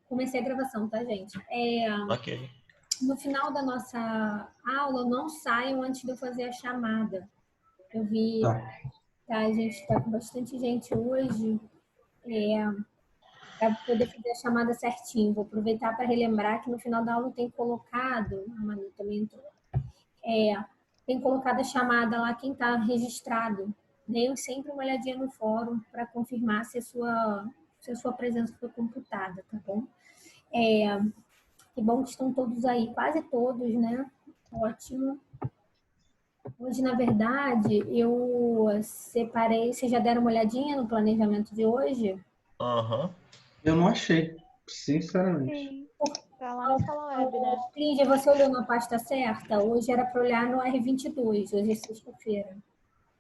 Comecei a gravação, tá, gente? Ok. No final da nossa aula, não saiam antes de eu fazer a chamada. Eu vi, Tá. tá, a gente está com bastante gente hoje, para poder fazer a chamada certinho. Vou aproveitar para relembrar que no final da aula tem colocado, a Manu também entrou, tem colocado a chamada lá, quem está registrado. Deem sempre uma olhadinha no fórum para confirmar se a sua presença foi computada, tá bom? Que bom que estão todos aí, quase todos, né? Ótimo. Hoje, na verdade, eu separei. Vocês já deram uma olhadinha no planejamento de hoje? Aham. Eu não achei, sinceramente. Sim, tá lá na sala web, né? Clíndia, você olhou na pasta certa? Hoje era para olhar no R22, hoje é sexta-feira.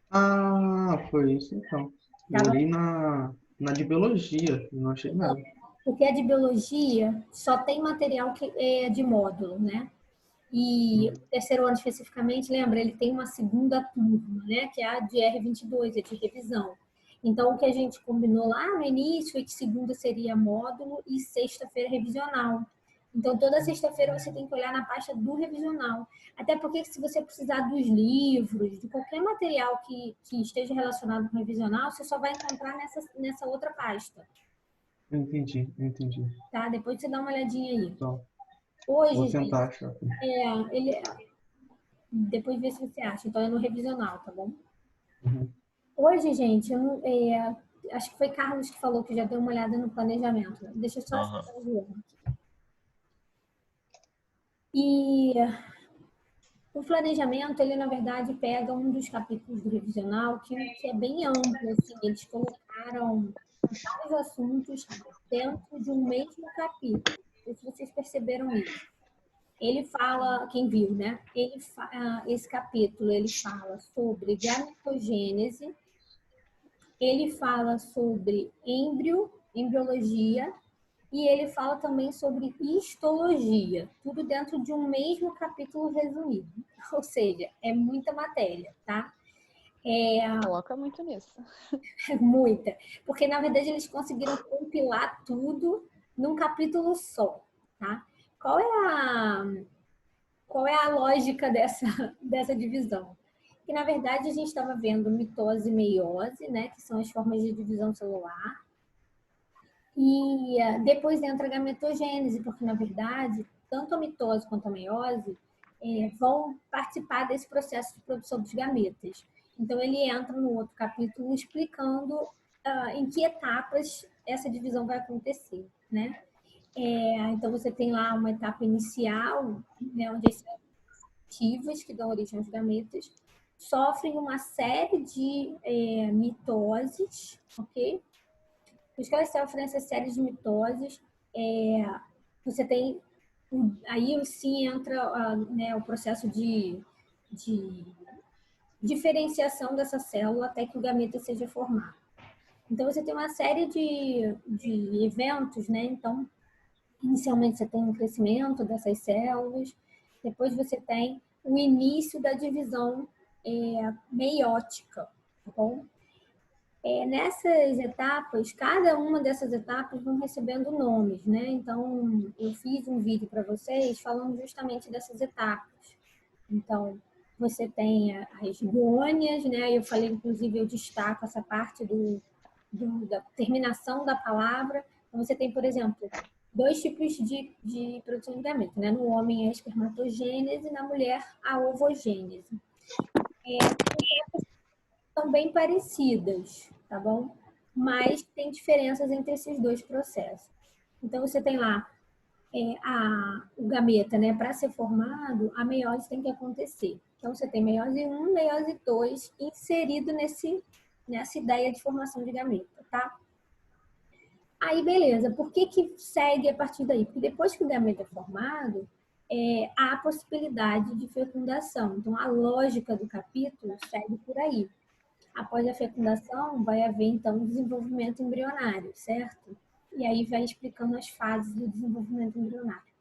Ah, foi isso então. Eu Tava... olhei na de biologia, não achei nada. Porque a de biologia só tem material que é de módulo, né? E o terceiro ano especificamente, lembra, ele tem uma segunda turma, né? Que é a de R22, é de revisão. Então, o que a gente combinou lá no início é que segunda seria módulo e sexta-feira revisional. Então, toda sexta-feira você tem que olhar na pasta do revisional. Até porque se você precisar dos livros, de qualquer material que esteja relacionado com o revisional, você só vai encontrar nessa outra pasta. Entendi. Tá? Depois você dá uma olhadinha aí. Então, Hoje, vou gente, tentar achar. depois vê se você acha. Então, é no revisional, tá bom? Uhum. Hoje, gente, acho que foi Carlos que falou que já deu uma olhada no planejamento. Deixa eu só Aham. acessar o João aqui. E o planejamento, ele, na verdade, pega um dos capítulos do revisional, que é bem amplo, assim, eles colocaram vários assuntos dentro de um mesmo capítulo. Não sei se vocês perceberam isso. Ele fala, quem viu, né? Esse capítulo, ele fala sobre gametogênese, ele fala sobre embriologia e ele fala também sobre histologia, tudo dentro de um mesmo capítulo resumido. Ou seja, é muita matéria, tá? Coloca muito nisso. É muita. Porque, na verdade, eles conseguiram compilar tudo num capítulo só, tá? Qual é a lógica dessa divisão? Que, na verdade, a gente estava vendo mitose e meiose, né? Que são as formas de divisão celular. E depois entra a gametogênese, porque, na verdade, tanto a mitose quanto a meiose vão participar desse processo de produção dos gametas. Então, ele entra no outro capítulo explicando em que etapas essa divisão vai acontecer, né? Então, você tem lá uma etapa inicial, né, onde as células ativas, que dão origem aos gametas, sofrem uma série de mitoses, ok? Os que elas sofrem essa série de mitoses, você tem, aí sim entra né, o processo de diferenciação dessa célula até que o gameta seja formado. Então, você tem uma série de eventos, né? Então, inicialmente você tem um crescimento dessas células, depois você tem o início da divisão meiótica, tá bom? Nessas etapas, cada uma dessas etapas vão recebendo nomes, né? Então, eu fiz um vídeo para vocês falando justamente dessas etapas. Então, você tem as gônias, né? Eu falei, inclusive, eu destaco essa parte da terminação da palavra. Então, você tem, por exemplo, dois tipos de produção de gameta, né? No homem, a espermatogênese, na mulher, a ovogênese. São bem parecidas, tá bom? Mas tem diferenças entre esses dois processos. Então, você tem lá o gameta, né? Para ser formado, a meiose tem que acontecer. Então, você tem meiose 1, meiose 2 inserido nessa ideia de formação de gameta, tá? Aí, beleza. Por que segue a partir daí? Porque depois que o gameta é formado, há a possibilidade de fecundação. Então, a lógica do capítulo segue por aí. Após a fecundação, vai haver, então, desenvolvimento embrionário, certo? E aí vai explicando as fases do desenvolvimento embrionário.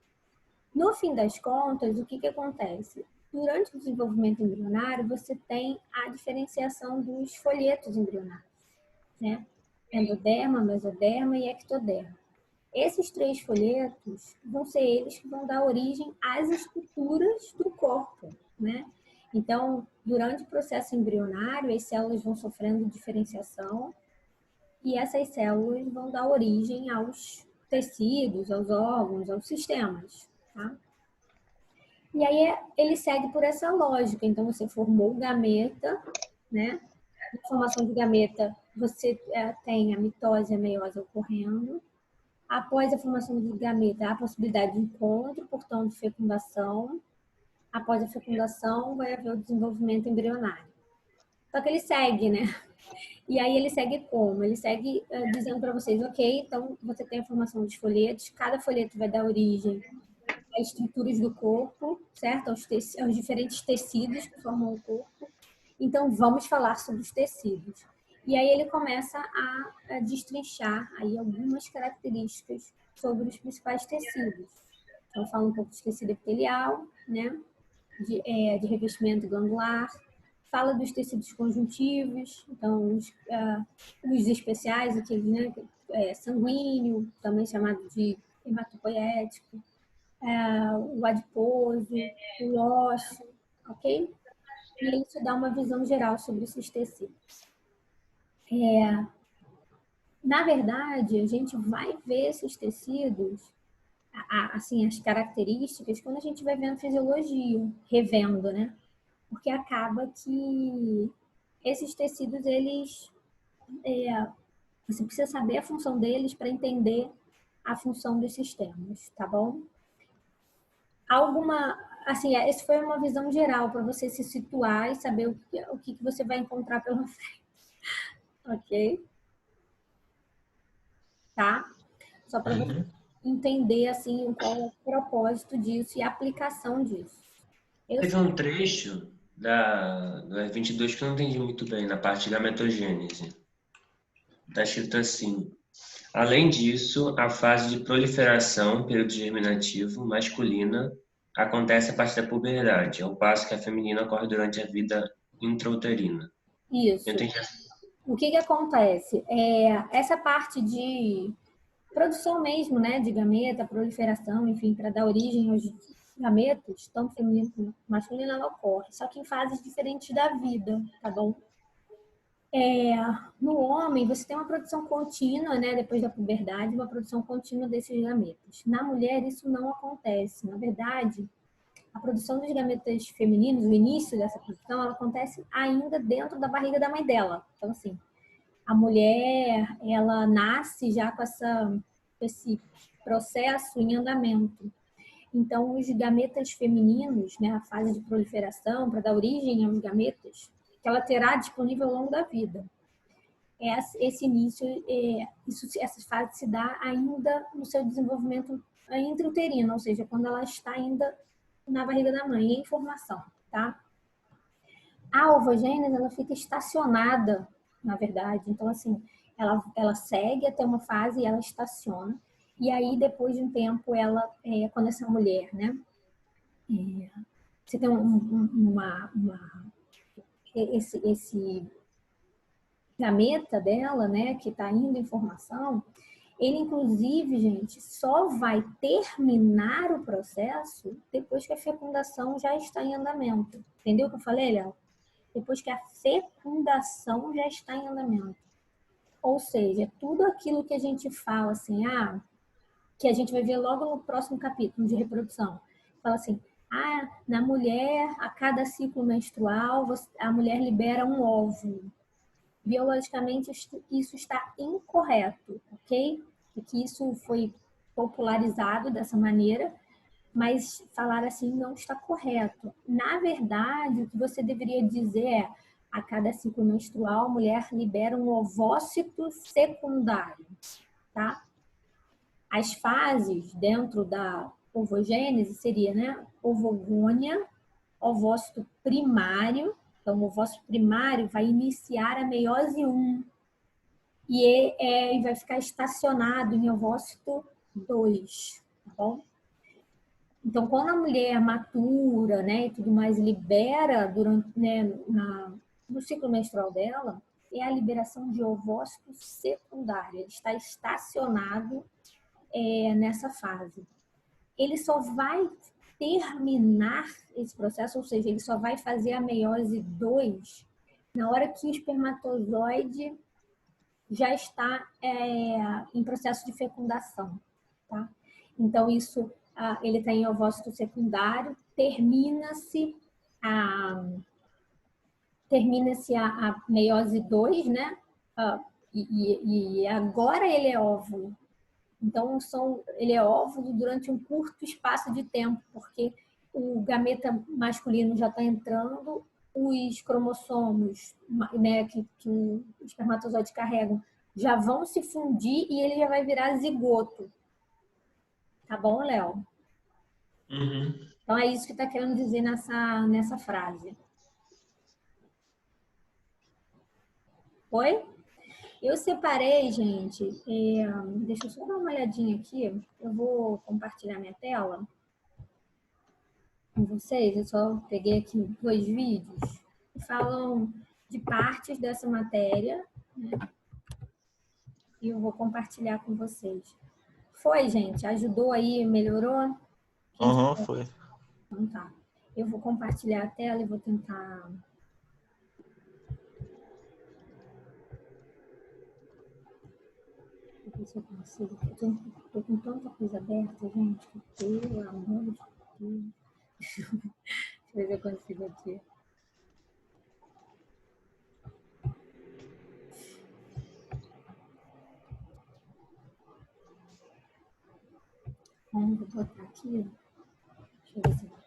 No fim das contas, o que acontece? Durante o desenvolvimento embrionário, você tem a diferenciação dos folhetos embrionários, né? Endoderma, mesoderma e ectoderma. Esses 3 folhetos vão ser eles que vão dar origem às estruturas do corpo, né? Então, durante o processo embrionário, as células vão sofrendo diferenciação e essas células vão dar origem aos tecidos, aos órgãos, aos sistemas, tá? E aí ele segue por essa lógica. Então, você formou o gameta, né? Na formação de gameta, você tem a mitose e a meiose ocorrendo. Após a formação de gameta, há a possibilidade de encontro, portanto, fecundação. Após a fecundação, vai haver o desenvolvimento embrionário. Só que ele segue, né? E aí ele segue como? Ele segue dizendo para vocês, ok, então você tem a formação dos folhetos, cada folheto vai dar origem às estruturas do corpo, certo? Aos diferentes tecidos que formam o corpo. Então, vamos falar sobre os tecidos. E aí ele começa a destrinchar aí algumas características sobre os principais tecidos. Então, fala um pouco de tecido epitelial, né? De revestimento glandular, fala dos tecidos conjuntivos, então os especiais, aqueles, né? Sanguíneo, também chamado de hematopoético, o adiposo, o ósseo, ok? E isso dá uma visão geral sobre esses tecidos. Na verdade, a gente vai ver esses tecidos, assim, as características, quando a gente vai vendo fisiologia, revendo, né? Porque acaba que esses tecidos, eles... você precisa saber a função deles para entender a função dos sistemas, tá bom? Assim, essa foi uma visão geral para você se situar e saber o que você vai encontrar pela frente, ok? Tá? Só para você entender, assim, qual é o propósito disso e a aplicação disso. Teve um trecho do E22 que eu não entendi muito bem, na parte da metogênese. Está escrito assim: além disso, a fase de proliferação, período germinativo, masculina, acontece a partir da puberdade, ao passo que a feminina ocorre durante a vida intrauterina. Isso. O que acontece? Essa parte de produção mesmo, né, de gameta, proliferação, enfim, para dar origem aos gametos, tanto feminino como masculino, ela ocorre, só que em fases diferentes da vida, tá bom? No homem, você tem uma produção contínua, né, depois da puberdade, uma produção contínua desses gametos. Na mulher, isso não acontece. Na verdade, a produção dos gametas femininos, o início dessa produção, ela acontece ainda dentro da barriga da mãe dela. Então, assim, a mulher, ela nasce já com esse processo em andamento. Então, os gametas femininos, né, a fase de proliferação, para dar origem aos gametas, que ela terá disponível ao longo da vida. Esse início, essa fase se dá ainda no seu desenvolvimento intrauterino, ou seja, quando ela está ainda na barriga da mãe, em formação, tá? A ovogênese, ela fica estacionada, na verdade. Então, assim, ela segue até uma fase e ela estaciona. E aí, depois de um tempo, quando essa mulher, né? Você tem esse gameta dela, né? Que está indo em formação. Ele, inclusive, gente, só vai terminar o processo depois que a fecundação já está em andamento. Entendeu o que eu falei, Léo? Depois que a fecundação já está em andamento. Ou seja, tudo aquilo que a gente fala assim, que a gente vai ver logo no próximo capítulo de reprodução. Fala assim, na mulher, a cada ciclo menstrual, a mulher libera um óvulo. Biologicamente, isso está incorreto, ok? Porque isso foi popularizado dessa maneira, mas falar assim não está correto. Na verdade, o que você deveria dizer é: a cada ciclo menstrual, a mulher libera um ovócito secundário, tá? As fases dentro da ovogênese seria, né, ovogônia, ovócito primário. Então, o ovócito primário vai iniciar a meiose 1 e vai ficar estacionado em ovócito 2, tá bom? Então, quando a mulher matura, né, e tudo mais, libera durante, né, no ciclo menstrual dela, é a liberação de ovócito secundário. Ele está estacionado nessa fase. Ele só vai terminar esse processo, ou seja, ele só vai fazer a meiose 2 na hora que o espermatozoide já está em processo de fecundação, tá? Então, ele está em ovócito secundário, termina-se a meiose 2, né? E agora ele é óvulo. Então, ele é óvulo durante um curto espaço de tempo, porque o gameta masculino já está entrando, os cromossomos, né, que o espermatozoide carregam já vão se fundir e ele já vai virar zigoto. Tá bom, Léo? Uhum. Então, é isso que está querendo dizer nessa frase. Oi? Eu separei, gente, deixa eu só dar uma olhadinha aqui. Eu vou compartilhar minha tela com vocês. Eu só peguei aqui 2 vídeos que falam de partes dessa matéria, né? E eu vou compartilhar com vocês. Foi, gente? Ajudou aí? Melhorou? Aham, foi. Então tá. Eu vou compartilhar a tela e vou tentar... Ver se eu consigo. Tô com tanta coisa aberta, gente. Pelo amor de Deus. Deixa eu ver se eu consigo aqui. Vou botar aqui. Deixa eu ver se...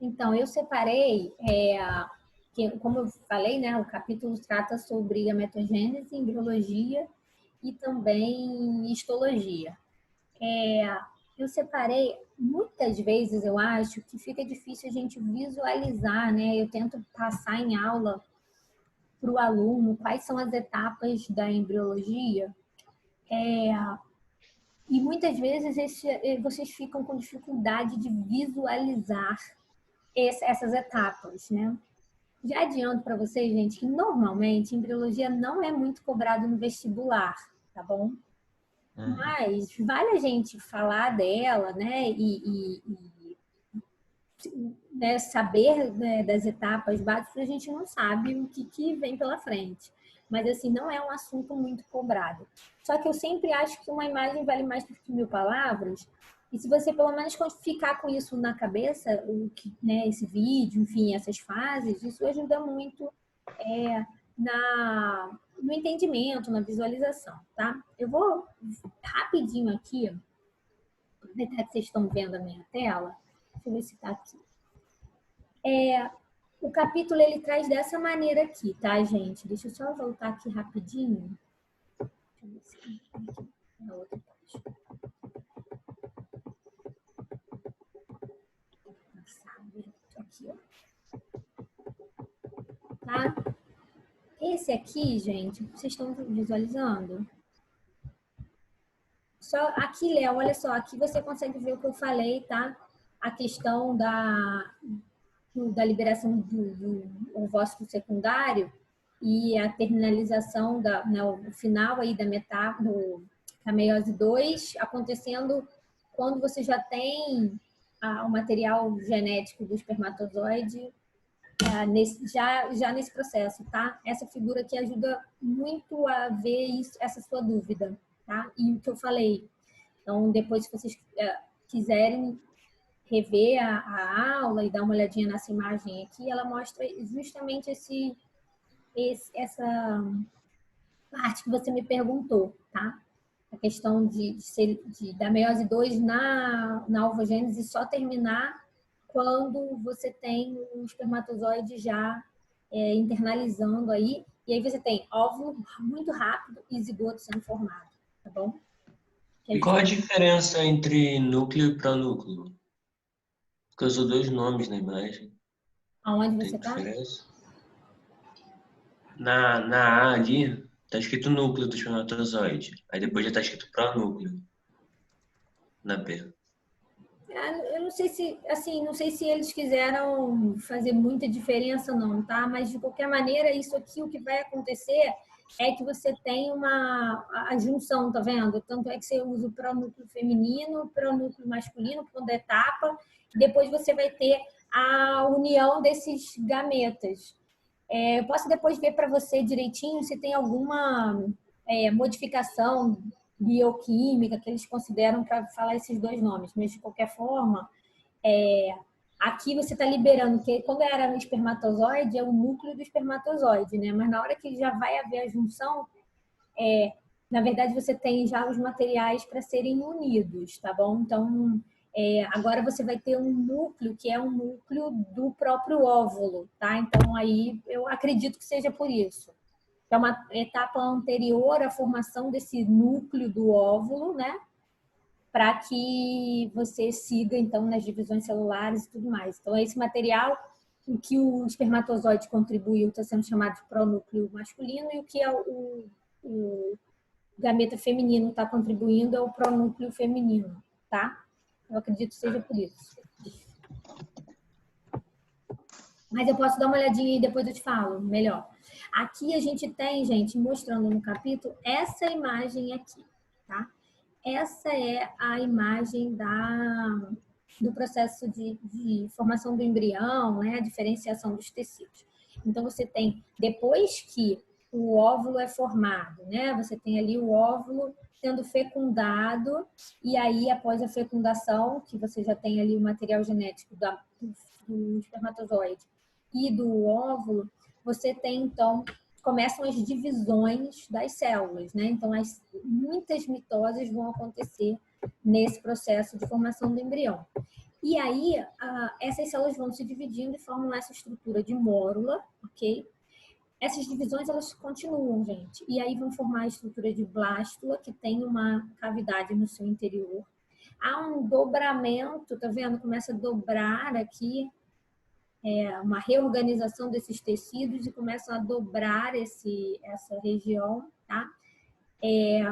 Então, eu separei, como eu falei, né, o capítulo trata sobre gametogênese, embriologia e também histologia. Eu separei, muitas vezes eu acho que fica difícil a gente visualizar, né? Eu tento passar em aula para o aluno quais são as etapas da embriologia. E muitas vezes vocês ficam com dificuldade de visualizar essas etapas, né? Já adianto para vocês, gente, que normalmente embriologia não é muito cobrado no vestibular, tá bom? Mas vale a gente falar dela, né? Né, saber, né, das etapas básicas, a gente não sabe o que vem pela frente. Mas, assim, não é um assunto muito cobrado. Só que eu sempre acho que uma imagem vale mais do que 1000 palavras. E se você, pelo menos, ficar com isso na cabeça, né, esse vídeo, enfim, essas fases, isso ajuda muito no entendimento, na visualização, tá? Eu vou rapidinho aqui, aproveitar que vocês estão vendo a minha tela. Deixa eu ver se está aqui. O capítulo ele traz dessa maneira aqui, tá, gente? Deixa eu só voltar aqui rapidinho. Deixa eu ver se aqui na outra página. Aqui, ó. Tá? Esse aqui, gente, vocês estão visualizando? Só aqui, Léo, olha só, aqui você consegue ver o que eu falei, tá? A questão da liberação do ovócito secundário e a terminalização, o final aí da meiose 2 acontecendo quando você já tem o material genético do espermatozoide já nesse processo, tá? Essa figura aqui ajuda muito a ver essa sua dúvida, tá? E o que eu falei. Então, depois, se vocês quiserem rever a aula e dar uma olhadinha nessa imagem aqui, ela mostra justamente essa parte que você me perguntou, tá? A questão da meiose 2 na ovogênese só terminar quando você tem o espermatozoide já internalizando aí, e aí você tem óvulo muito rápido e zigoto sendo formado, tá bom? E qual a diferença entre núcleo e pronúcleo? Porque eu uso 2 nomes na imagem. Aonde Tem você tá? diferença? Na A ali, tá escrito núcleo do espermatozoide. Aí depois já tá escrito pronúcleo na B. Eu não sei se, assim, não sei se eles quiseram fazer muita diferença não, tá? Mas de qualquer maneira, isso aqui, o que vai acontecer é que você tem a junção, tá vendo? Tanto é que você usa o pronúcleo feminino, o pronúcleo masculino, quando é etapa, depois você vai ter a união desses gametas. Eu posso depois ver para você direitinho se tem alguma modificação bioquímica que eles consideram para falar esses dois nomes, mas de qualquer forma, aqui você está liberando, porque quando era no espermatozoide, é o núcleo do espermatozoide, né? Mas na hora que já vai haver a junção, na verdade você tem já os materiais para serem unidos, tá bom? Então, agora você vai ter um núcleo que é um núcleo do próprio óvulo, tá? Então, aí eu acredito que seja por isso. É uma etapa anterior à formação desse núcleo do óvulo, né? Para que você siga, então, nas divisões celulares e tudo mais. Então, esse material, o que o espermatozoide contribuiu, está sendo chamado de pronúcleo masculino, e o que o gameta feminino está contribuindo é o pronúcleo feminino, tá? Eu acredito que seja por isso. Mas eu posso dar uma olhadinha e depois eu te falo melhor. Aqui a gente tem, gente, mostrando no capítulo, essa imagem aqui, tá? Essa é a imagem do processo de formação do embrião, né? A diferenciação dos tecidos. Então, você tem, depois que o óvulo é formado, né? Você tem ali o óvulo sendo fecundado, e aí, após a fecundação, que você já tem ali o material genético do espermatozoide e do óvulo, você tem, então, começam as divisões das células, né? Então, muitas mitoses vão acontecer nesse processo de formação do embrião. E aí, essas células vão se dividindo e formam essa estrutura de mórula, ok? Essas divisões, elas continuam, gente. E aí vão formar a estrutura de blástula, que tem uma cavidade no seu interior. Há um dobramento, tá vendo? Começa a dobrar aqui, uma reorganização desses tecidos e começam a dobrar essa região, tá? E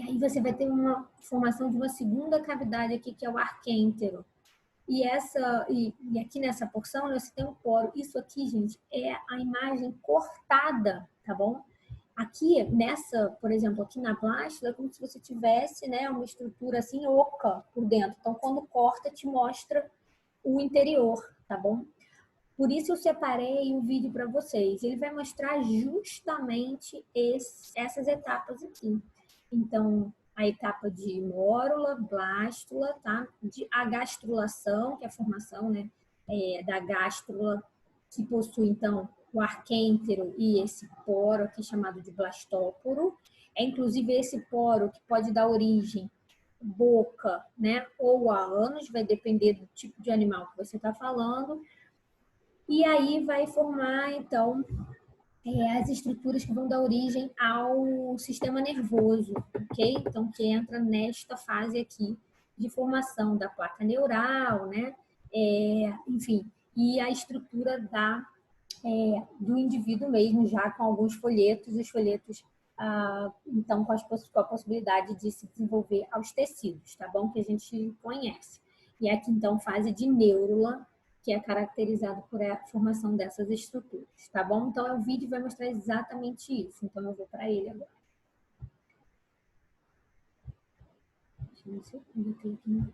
aí você vai ter uma formação de uma segunda cavidade aqui, que é o arquêntero. E aqui nessa porção você tem o poro. Isso aqui, gente, é a imagem cortada, tá bom? Aqui por exemplo, aqui na blástula, é como se você tivesse, né, uma estrutura assim oca por dentro. Então, quando corta, te mostra o interior, tá bom? Por isso eu separei um vídeo para vocês. Ele vai mostrar justamente essas etapas aqui. Então, a etapa de mórula, blástula, tá? De agastrulação, que é a formação, né, da gástrula, que possui, então, o arquêntero e esse poro aqui chamado de blastóporo. Inclusive, esse poro que pode dar origem boca, né, ou a ânus, vai depender do tipo de animal que você está falando. E aí vai formar, então, as estruturas que vão dar origem ao sistema nervoso, ok? Então, que entra nesta fase aqui de formação da placa neural, né? Enfim, e a estrutura do indivíduo mesmo, já com alguns folhetos, os folhetos, então, com a possibilidade de se desenvolver aos tecidos, tá bom? Que a gente conhece. E aqui, então, fase de neurula, que é caracterizado por a formação dessas estruturas, tá bom? Então, o vídeo vai mostrar exatamente isso. Então, eu vou para ele agora. Deixa eu ver se eu coloquei aqui.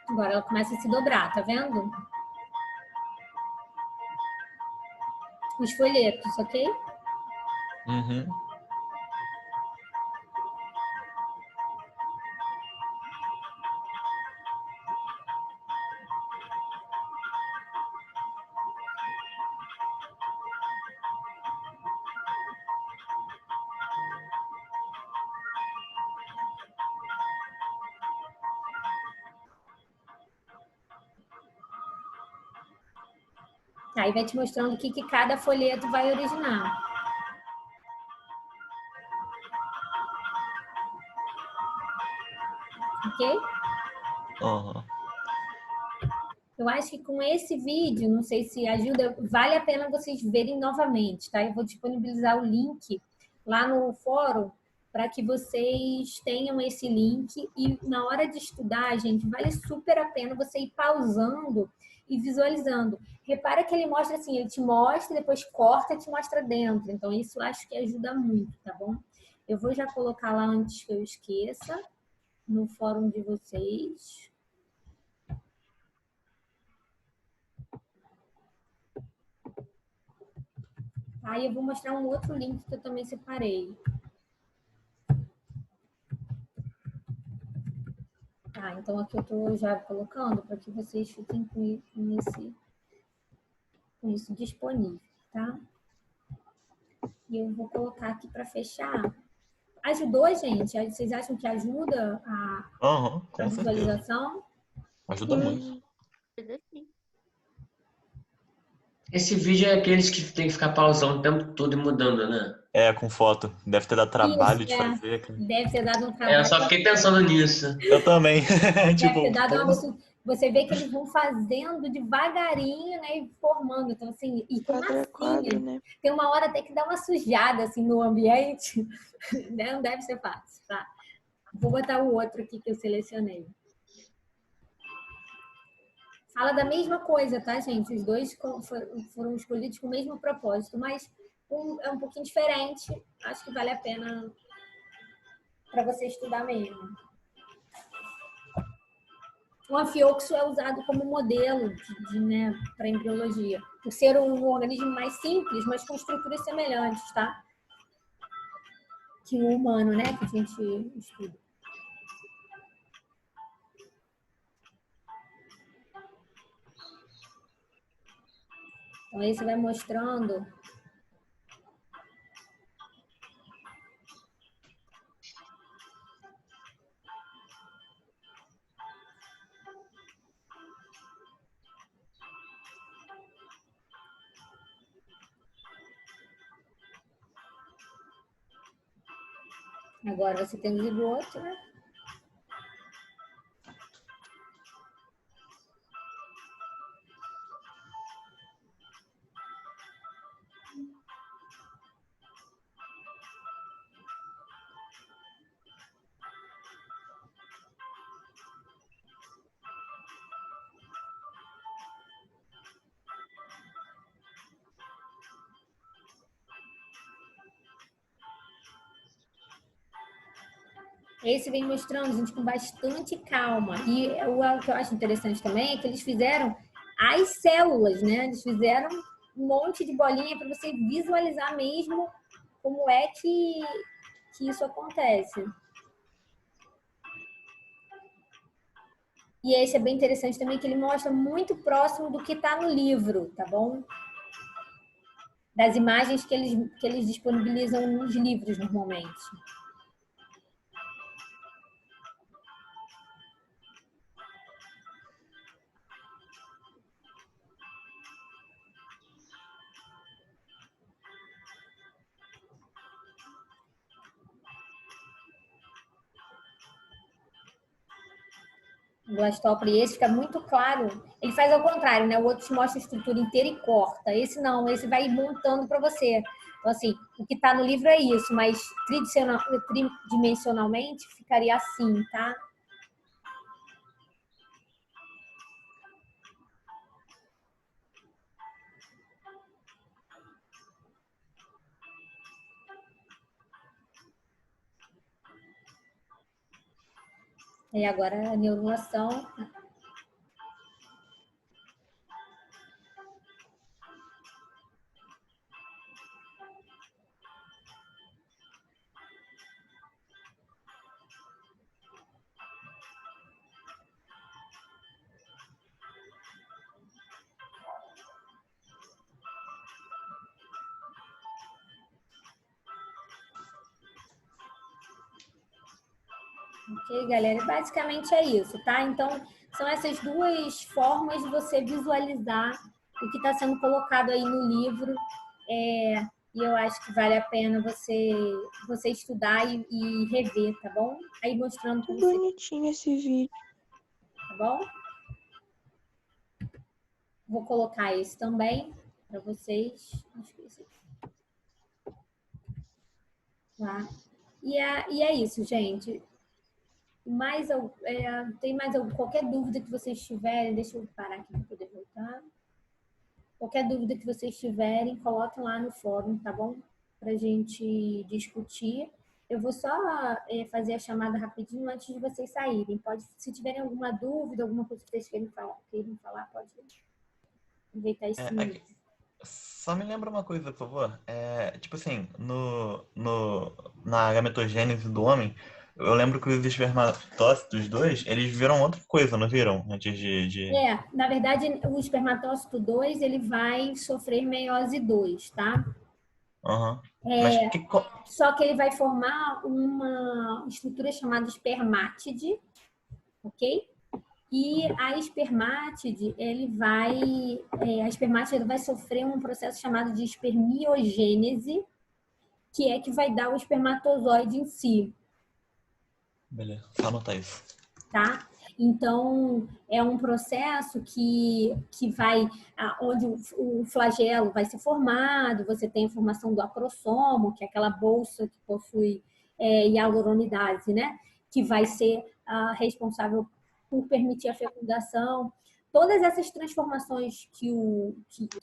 Agora ela começa a se dobrar, tá vendo? Os folhetos, ok? Uhum. Aí vai te mostrando o que cada folheto vai originar. Ok? Aham. Eu acho que com esse vídeo, não sei se ajuda, vale a pena vocês verem novamente, tá? Eu vou disponibilizar o link lá no fórum para que vocês tenham esse link e na hora de estudar, gente, vale super a pena você ir pausando e visualizando. Repara que ele mostra assim, ele te mostra, depois corta e te mostra dentro. Então, isso eu acho que ajuda muito, tá bom? Eu vou já colocar lá antes que eu esqueça, no fórum de vocês. Aí eu vou mostrar um outro link que eu também separei. Tá, então aqui eu estou já colocando para que vocês fiquem com isso disponível, tá? E eu vou colocar aqui para fechar. Ajudou, gente? Vocês acham que ajuda a Com certeza. visualização? Ajuda muito. Esse vídeo é aqueles que tem que ficar pausando o tempo todo e mudando, né? É, com foto. Deve ter dado trabalho Isso, de fazer. deve ter dado um Eu trabalho. só fiquei pensando nisso. Eu também. Deve Tipo, ter dado uma pô, absurdo. Você vê que eles vão fazendo devagarinho, né? E formando. Então, assim, e com Quadro a quadro, massinha. né? Tem uma hora até que dá uma sujada, assim, no ambiente. Né? Não deve ser fácil, tá? Vou botar o outro aqui que eu selecionei. Fala da mesma coisa, tá, gente? Os dois foram escolhidos com o mesmo propósito, mas um é um pouquinho diferente. Acho que vale a pena para você estudar mesmo. O anfioxo é usado como modelo né, para embriologia, por ser um organismo mais simples, mas com estruturas semelhantes, tá? Que o humano, né, que a gente estuda. Então, aí você vai mostrando. Agora você tem o zigoto, né? Esse vem mostrando, gente, com bastante calma. E o que eu acho interessante também é que eles fizeram as células, né? Eles fizeram um monte de bolinha para você visualizar mesmo como é que isso acontece. E esse é bem interessante também, que ele mostra muito próximo do que está no livro, tá bom? Das imagens que eles disponibilizam nos livros, normalmente. Blastopre, esse fica muito claro. Ele faz ao contrário, né? O outro te mostra a estrutura inteira e corta. Esse não, esse vai montando para você. Então, assim, o que está no livro é isso, mas tridimensionalmente ficaria assim, tá? E agora a neurulação. Ok, galera? Basicamente é isso, tá? Então, são essas duas formas de você visualizar o que está sendo colocado aí no livro, e eu acho que vale a pena você estudar e rever, tá bom? Aí mostrando para Que você, bonitinho esse vídeo. tá bom? Vou colocar esse também para vocês. Acho que esse aqui. Tá? E é isso, gente. Tem mais qualquer dúvida que vocês tiverem, deixa eu parar aqui para poder voltar. Qualquer dúvida que vocês tiverem, coloquem lá no fórum, tá bom? Para a gente discutir. Eu vou só fazer a chamada rapidinho antes de vocês saírem. Se tiverem alguma dúvida, alguma coisa que vocês queiram falar, pode aproveitar esse minuto. Só me lembra uma coisa, por favor. Tipo assim, na gametogênese do homem, eu lembro que os espermatócitos 2, eles viram outra coisa, não viram? Antes de... Na verdade, o espermatócito 2, ele vai sofrer meiose 2, tá? Uhum. Só que ele vai formar uma estrutura chamada espermátide, ok? E a espermátide, a espermátide vai sofrer um processo chamado de espermiogênese, que vai dar o espermatozoide em si. Beleza, só anotar isso. Tá? Então, é um processo que vai, onde o flagelo vai ser formado, você tem a formação do acrossomo, que é aquela bolsa que possui hialuronidase, né? Que vai ser responsável por permitir a fecundação. Todas essas transformações que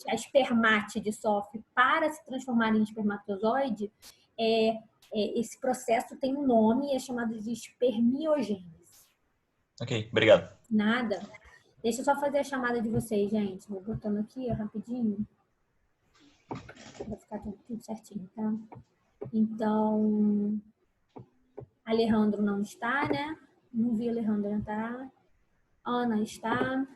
a espermátide sofre para se transformar em espermatozoide, esse processo tem um nome, é chamado de espermiogênese. Ok, obrigado. Nada. Deixa eu só fazer a chamada de vocês, gente. Vou botando aqui rapidinho. Vai ficar tudo certinho, tá? Então, Alejandro não está, né? Não vi Alejandro entrar. Ana está.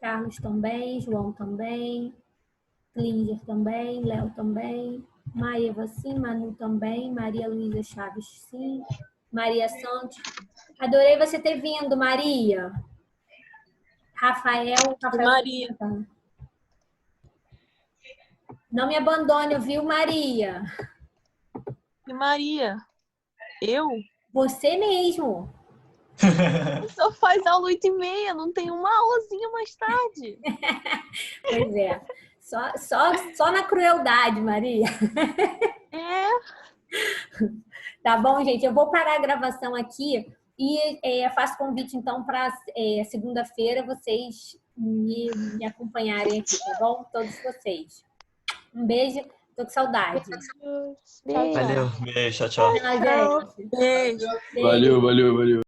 Carlos também. João também. Klinger também. Léo também. Maeva sim. Manu também. Maria Luísa Chaves sim. Maria Santos. Adorei você ter vindo, Maria. Rafael. Maria. Não me abandone, viu, Maria? E Maria? Eu? Você mesmo. Só faz aula 8h30, não tem uma aulazinha mais tarde. Pois é. Só na crueldade, Maria. Tá bom, gente? Eu vou parar a gravação aqui e faço convite, então, para segunda-feira vocês me acompanharem aqui, tá bom? Todos vocês. Um beijo. Tô com saudade. Beijo. Valeu, beijo, tchau, tchau. Tchau, gente. Beijo. Beijo. Valeu.